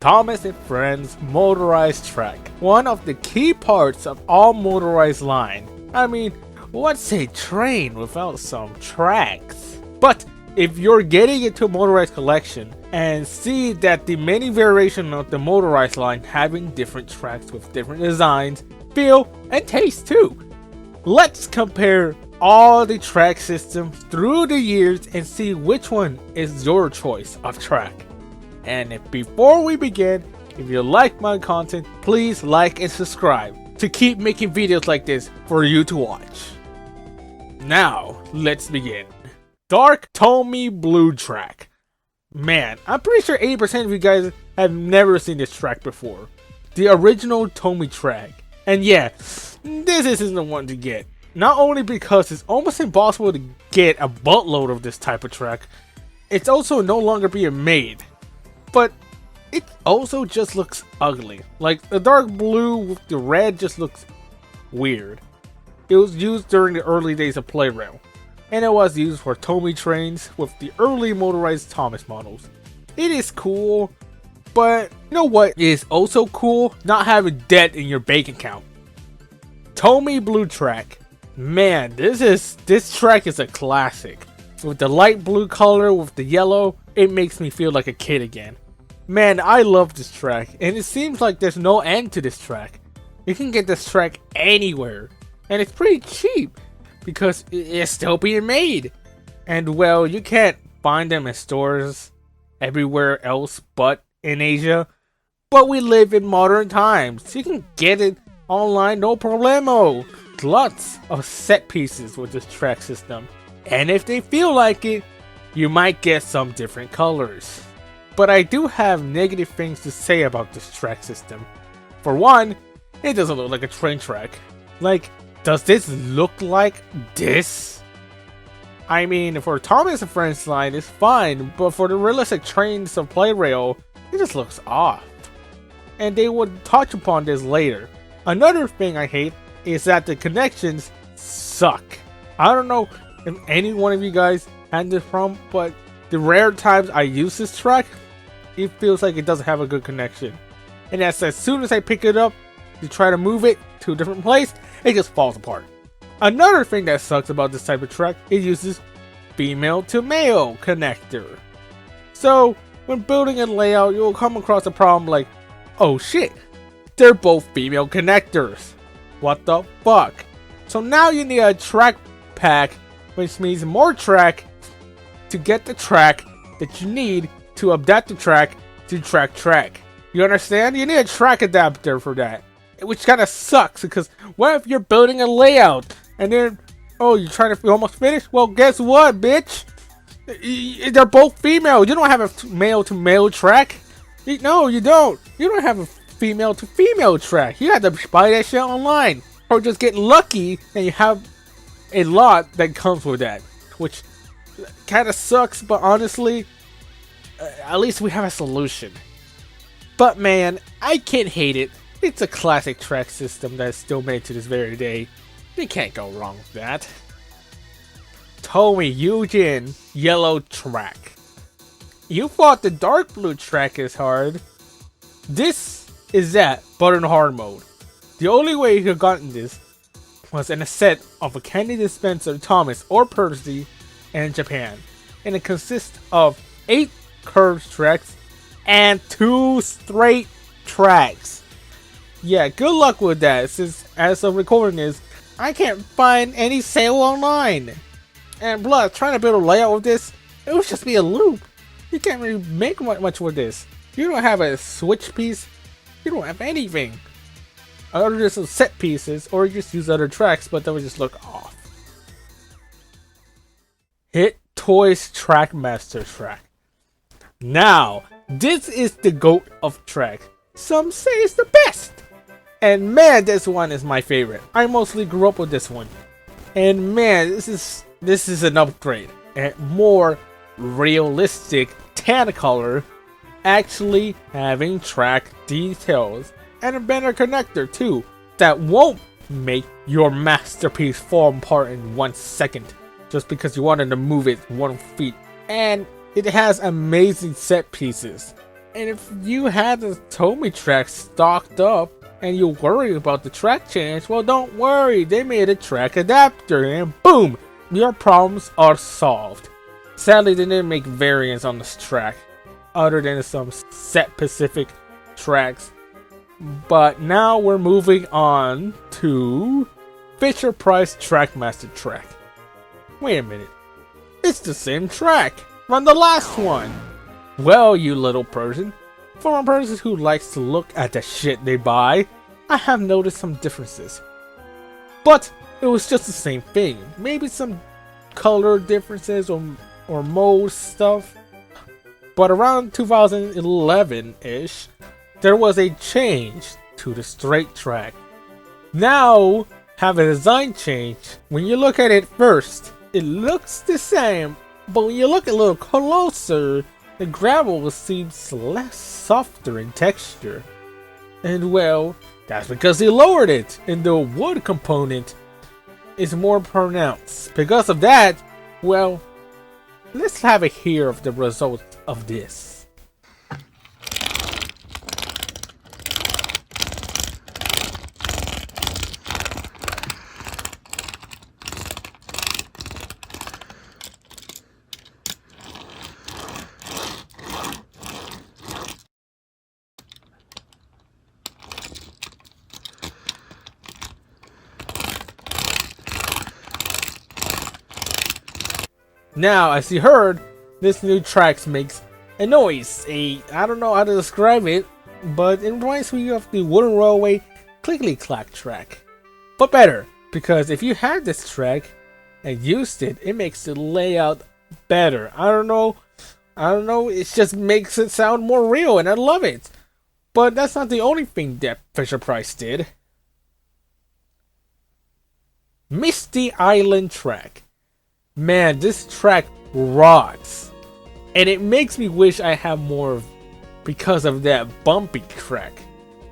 Thomas and Friends Motorized track. One of the key parts of all motorized line. I mean, what's a train without some tracks? But if you're getting into motorized collection and see that the many variation of the motorized line having different tracks with different designs, feel, and taste too. Let's compare all the track systems through the years and see which one is your choice of track. And before we begin, if you like my content, please like and subscribe to keep making videos like this for you to watch. Now, let's begin. Dark Tomy Blue track. Man, I'm pretty sure 80% of you guys have never seen this track before. The original Tomy track. And yeah, this isn't the one to get. Not only because it's almost impossible to get a buttload of this type of track, it's also no longer being made. But it also just looks ugly. Like the dark blue with the red just looks weird. It was used during the early days of Playrail, and it was used for Tomy trains with the early motorized Thomas models. It is cool, but you know what is also cool? Not having debt in your bank account. Tomy Blue track. Man, this track is a classic. With the light blue color with the yellow, it makes me feel like a kid again. Man, I love this track, and it seems like there's no end to this track. You can get this track anywhere, and it's pretty cheap because it's still being made. And well, you can't find them in stores everywhere else but in Asia. But we live in modern times. You can get it online, no problemo. Lots of set pieces with this track system. And if they feel like it, you might get some different colors. But I do have negative things to say about this track system. For one, it doesn't look like a train track. Like, does this look like this? I mean, for Thomas and Friends line, it's fine, but for the realistic trains of Playrail, it just looks off. And they would touch upon this later. Another thing I hate is that the connections suck. I don't know if any one of you guys had this problem, but the rare times I use this track, it feels like it doesn't have a good connection. And as soon as I pick it up to try to move it to a different place, it just falls apart. Another thing that sucks about this type of track, it uses female to male connector. So when building a layout, you'll come across a problem like, oh shit, they're both female connectors. What the fuck? So now you need a track pack, which means more track to get the track that you need to adapt the track to track. You understand? You need a track adapter for that. Which kind of sucks, because what if you're building a layout and then, oh, you're trying to almost finish? Well, guess what, bitch? They're both female. You don't have a male to male track. No, you don't. You don't have a female to female track. You have to buy that shit online, or just get lucky and you have a lot that comes with that, which kind of sucks. But honestly, at least we have a solution. But man, I can't hate it. It's a classic track system that's still made to this very day. You can't go wrong with that. Tomy Eugene yellow track. You thought the dark blue track is hard. This is that, but in hard mode. The only way you could have gotten this was in a set of a candy dispenser Thomas or Percy in Japan. And it consists of 8 curved tracks and 2 straight tracks. Yeah, good luck with that, since as of recording this, I can't find any sale online. And plus, trying to build a layout with this, it would just be a loop. You can't really make much with this. You don't have a switch piece. You don't have anything other than some set pieces, or you just use other tracks, but they would just look off. Hit Toys Trackmaster track. Now, this is the GOAT of track. Some say it's the best. And man, this one is my favorite. I mostly grew up with this one. And man, this is an upgrade. And more realistic tan color, actually having track details and a better connector too, that won't make your masterpiece fall apart in 1 second just because you wanted to move it 1 feet. And it has amazing set pieces And if you had the Tomy track stocked up and you worry about the track change, well, don't worry. They made a track adapter and boom, your problems are solved. Sadly, they didn't make variants on this track other than some set specific tracks. But now we're moving on to Fisher-Price Trackmaster track. Wait a minute. It's the same track from the last one. Well, you little person, for a person who likes to look at the shit they buy, I have noticed some differences. But it was just the same thing. Maybe some color differences or mold stuff. But around 2011-ish, there was a change to the straight track. Now, have a design change. When you look at it first, it looks the same. But when you look a little closer, the gravel seems less softer in texture. And well, that's because they lowered it, and the wood component is more pronounced. Because of that, well, let's have a hear of the result of this. Now, as you heard, this new track makes a noise. I don't know how to describe it, but it reminds me of the Wooden Railway Clickety Clack track. But better, because if you had this track and used it, it makes the layout better. I don't know, it just makes it sound more real, and I love it. But that's not the only thing that Fisher-Price did. Misty Island track. Man, this track rocks. And it makes me wish I had more because of that bumpy track.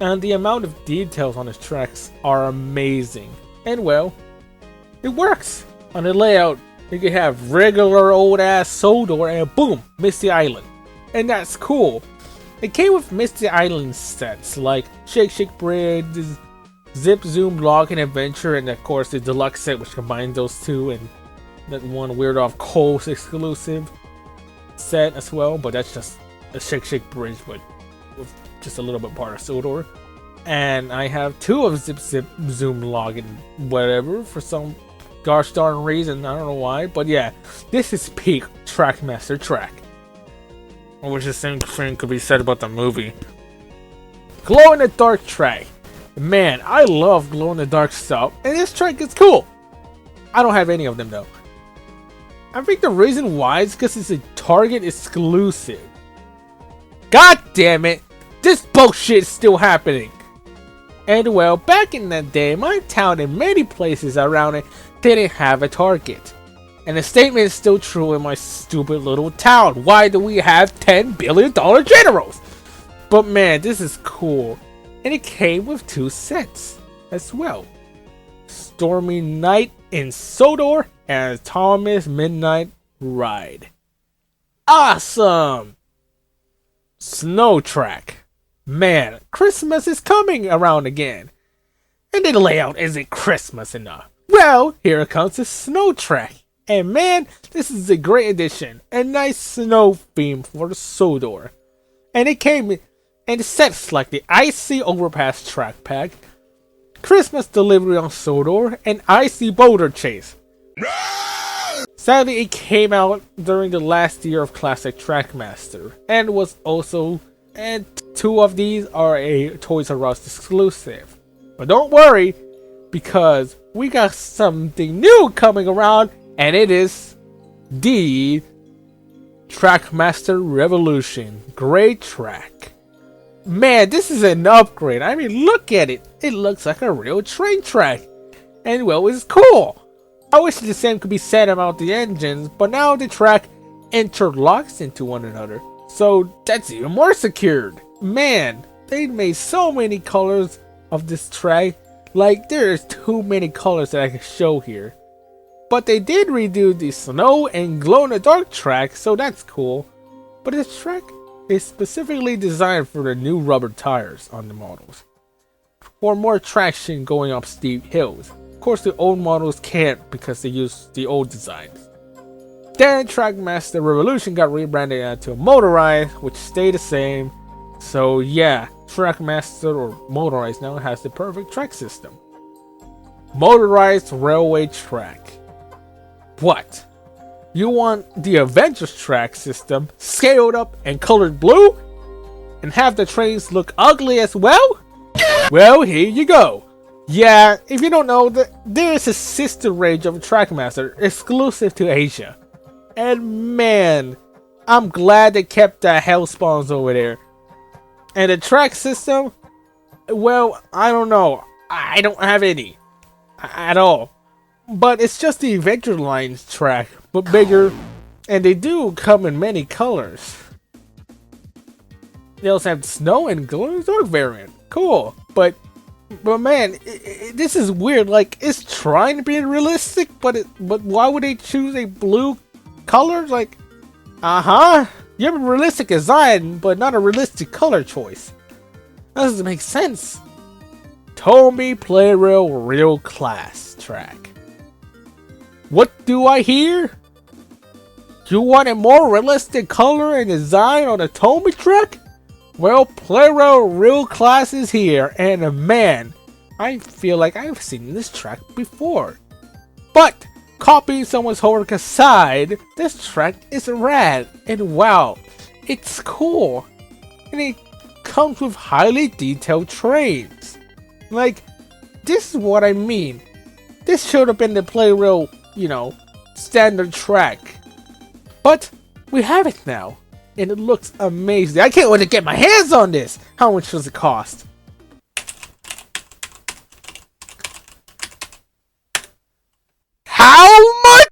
And the amount of details on the tracks are amazing. And well, it works. On the layout, you can have regular old ass Sodor and boom, Misty Island. And that's cool. It came with Misty Island sets like Shake Shake Bridge, Zip Zoom Log and Adventure, and of course the deluxe set which combines those two, and that one weird off Cole's exclusive set as well, but that's just a Shake Shake Bridge, but with just a little bit part of Sodor. And I have two of Zip Zoom Log and whatever for some gosh darn reason, I don't know why, but yeah, this is peak Trackmaster track. I wish the same thing could be said about the movie. Glow in the Dark track. Man, I love glow in the dark stuff, and this track is cool. I don't have any of them though. I think the reason why is because it's a Target exclusive. God damn it! This bullshit is still happening! And well, back in that day, my town and many places around it didn't have a Target. And the statement is still true in my stupid little town. Why do we have $10 billion generals? But man, this is cool. And it came with two sets as well. Stormy Night in Sodor and Thomas Midnight Ride. Awesome! Snow track. Man, Christmas is coming around again. And the layout isn't Christmas enough. Well, here comes the snow track. And man, this is a great addition. A nice snow theme for the Sodor. And it came in sets like the Icy Overpass track pack, Christmas Delivery on Sodor, and Icy Boulder Chase. Sadly, it came out during the last year of Classic Trackmaster, and two of these are a Toys R Us exclusive. But don't worry, because we got something new coming around, and it is the Trackmaster Revolution. Great track. Man, this is an upgrade. I mean, look at it. It looks like a real train track. And well, it's cool. I wish the same could be said about the engines, but now the track interlocks into one another. So that's even more secured. Man, they made so many colors of this track. Like, there's too many colors that I can show here. But they did redo the snow and glow in the dark track, so that's cool. But this track is specifically designed for the new rubber tires on the models, for more traction going up steep hills. Of course, the old models can't because they use the old designs. Then Trackmaster Revolution got rebranded into Motorized, which stayed the same. So yeah, Trackmaster or Motorized now has the perfect track system. Motorized railway track. What? You want the Avengers track system scaled up and colored blue? And have the trains look ugly as well? Well, here you go. Yeah, if you don't know, there is a sister range of Trackmaster exclusive to Asia. And man, I'm glad they kept that Hellspawns over there. And the track system, well, I don't know. I don't have any at all. But it's just the Adventure Lines track, but bigger. And they do come in many colors. They also have snow and glow dark variant. Cool. But man, this is weird. Like, it's trying to be realistic, but why would they choose a blue color? Like, you have a realistic design, but not a realistic color choice. That doesn't make sense. Tomy Playrail Real Class track. What do I hear? You want a more realistic color and design on a Tomy track? Well, Playrail Real Class is here, and man, I feel like I've seen this track before. But copying someone's homework aside, this track is rad, and wow, it's cool. And it comes with highly detailed trains. Like, this is what I mean. This showed up in the Playrail, standard track. But we have it now, and it looks amazing. I can't wait to get my hands on this. How much does it cost?